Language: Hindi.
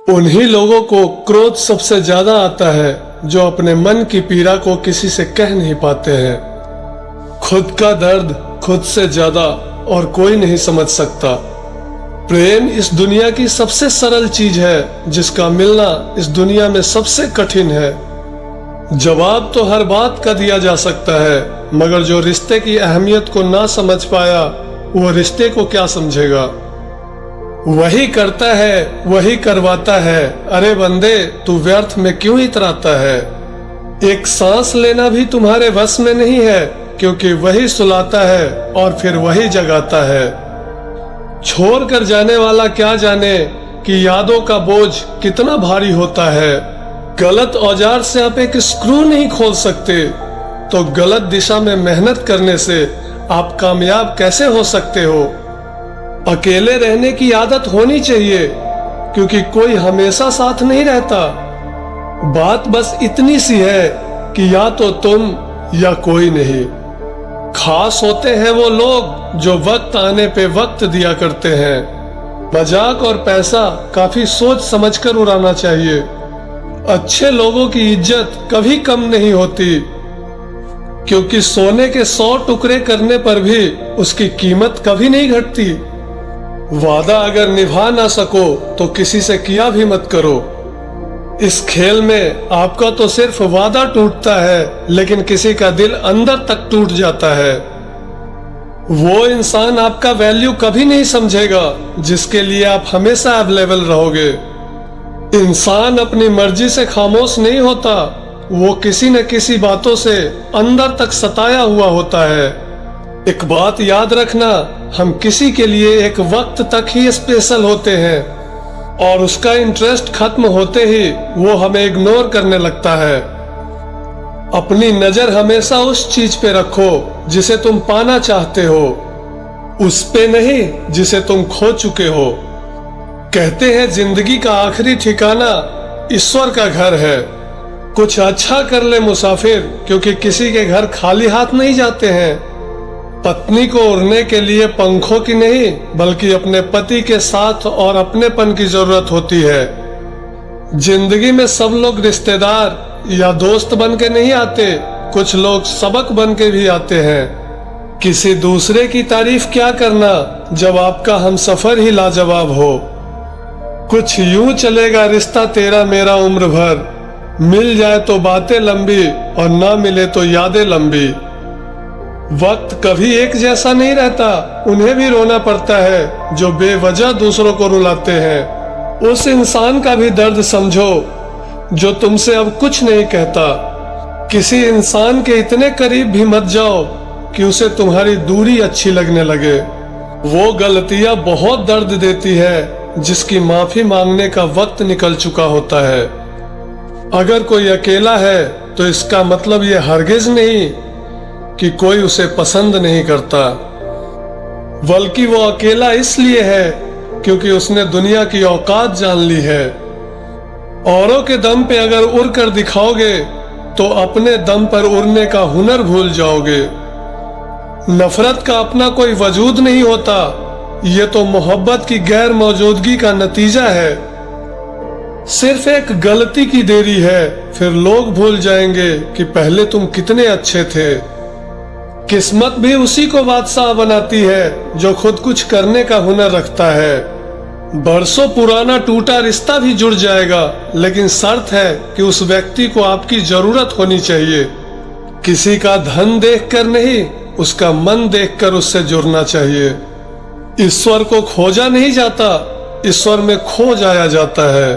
उन्हीं लोगों को क्रोध सबसे ज्यादा आता है जो अपने मन की पीड़ा को किसी से कह नहीं पाते हैं। खुद का दर्द खुद से ज्यादा और कोई नहीं समझ सकता। प्रेम इस दुनिया की सबसे सरल चीज है जिसका मिलना इस दुनिया में सबसे कठिन है। जवाब तो हर बात का दिया जा सकता है, मगर जो रिश्ते की अहमियत को ना समझ पाया वो रिश्ते को क्या समझेगा। वही करता है वही करवाता है, अरे बंदे तू व्यर्थ में क्यों इतराता है। एक सांस लेना भी तुम्हारे वश में नहीं है, क्योंकि वही सुलाता है और फिर वही जगाता है। छोड़ कर जाने वाला क्या जाने कि यादों का बोझ कितना भारी होता है। गलत औजार से आप एक स्क्रू नहीं खोल सकते, तो गलत दिशा में मेहनत करने से आप कामयाब कैसे हो सकते हो। अकेले रहने की आदत होनी चाहिए, क्योंकि कोई हमेशा साथ नहीं रहता। बात बस इतनी सी है कि या तो तुम या कोई नहीं। खास होते हैं वो लोग जो वक्त आने पे वक्त दिया करते हैं। मजाक और पैसा काफी सोच समझकर उड़ाना चाहिए। अच्छे लोगों की इज्जत कभी कम नहीं होती, क्योंकि सोने के 100 टुकड़े करने पर भी उसकी कीमत कभी नहीं घटती। वादा अगर निभा ना सको तो किसी से किया भी मत करो। इस खेल में आपका तो सिर्फ वादा टूटता है, लेकिन किसी का दिल अंदर तक टूट जाता है। वो इंसान आपका वैल्यू कभी नहीं समझेगा जिसके लिए आप हमेशा अवेलेबल रहोगे। इंसान अपनी मर्जी से खामोश नहीं होता, वो किसी न किसी बातों से अंदर तक सताया हुआ होता है। एक बात याद रखना, हम किसी के लिए एक वक्त तक ही स्पेशल होते हैं और उसका इंटरेस्ट खत्म होते ही वो हमें इग्नोर करने लगता है। अपनी नजर हमेशा उस चीज पे रखो जिसे तुम पाना चाहते हो, उस पे नहीं जिसे तुम खो चुके हो। कहते हैं जिंदगी का आखिरी ठिकाना ईश्वर का घर है। कुछ अच्छा कर ले मुसाफिर, क्योंकि किसी के घर खाली हाथ नहीं जाते हैं। पत्नी को उड़ने के लिए पंखों की नहीं, बल्कि अपने पति के साथ और अपनेपन की जरूरत होती है। जिंदगी में सब लोग रिश्तेदार या दोस्त बन के नहीं आते, कुछ लोग सबक बन के भी आते हैं। किसी दूसरे की तारीफ क्या करना जब आपका हमसफर ही लाजवाब हो। कुछ यूं चलेगा रिश्ता तेरा मेरा उम्र भर, मिल जाए तो बातें लंबी और ना मिले तो यादें लंबी। वक्त कभी एक जैसा नहीं रहता, उन्हें भी रोना पड़ता है जो बेवजह दूसरों को रुलाते हैं। उस इंसान का भी दर्द समझो जो तुमसे अब कुछ नहीं कहता। किसी इंसान के इतने करीब भी मत जाओ कि उसे तुम्हारी दूरी अच्छी लगने लगे। वो गलतियां बहुत दर्द देती है जिसकी माफी मांगने का वक्त निकल चुका होता है। अगर कोई अकेला है तो इसका मतलब ये हरगिज नहीं कि कोई उसे पसंद नहीं करता, बल्कि वो अकेला इसलिए है क्योंकि उसने दुनिया की औकात जान ली है। औरों के दम पे अगर उड़ कर दिखाओगे तो अपने दम पर उड़ने का हुनर भूल जाओगे। नफरत का अपना कोई वजूद नहीं होता, ये तो मोहब्बत की गैर मौजूदगी का नतीजा है। सिर्फ एक गलती की देरी है, फिर लोग भूल जाएंगे कि पहले तुम कितने अच्छे थे। किस्मत भी उसी को बादशाह बनाती है जो खुद कुछ करने का हुनर रखता है। बरसों पुराना टूटा रिश्ता भी जुड़ जाएगा, लेकिन शर्त है कि उस व्यक्ति को आपकी जरूरत होनी चाहिए। किसी का धन देखकर नहीं, उसका मन देखकर उससे जुड़ना चाहिए। ईश्वर को खोजा नहीं जाता, ईश्वर में खो जाया जाता है।